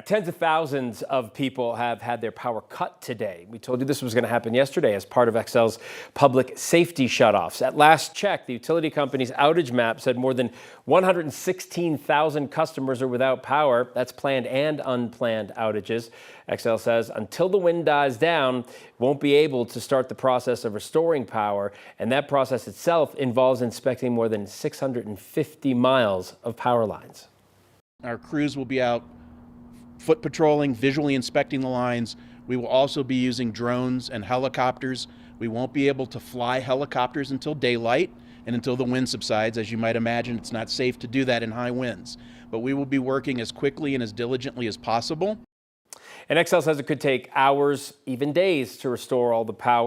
Tens of thousands of people have had their power cut today. We told you this was going to happen yesterday as part of Xcel's public safety shutoffs. At last check, the utility company's outage map said more than 116,000 customers are without power. That's planned and unplanned outages. Xcel says until the wind dies down, won't be able to start the process of restoring power. And that process itself involves inspecting more than 650 miles of power lines. Our crews will be out foot patrolling, visually inspecting the lines. We will also be using drones and helicopters. We won't be able to fly helicopters until daylight and until the wind subsides. As you might imagine, it's not safe to do that in high winds. But we will be working as quickly and as diligently as possible. And Xcel says it could take hours, even days, to restore all the power.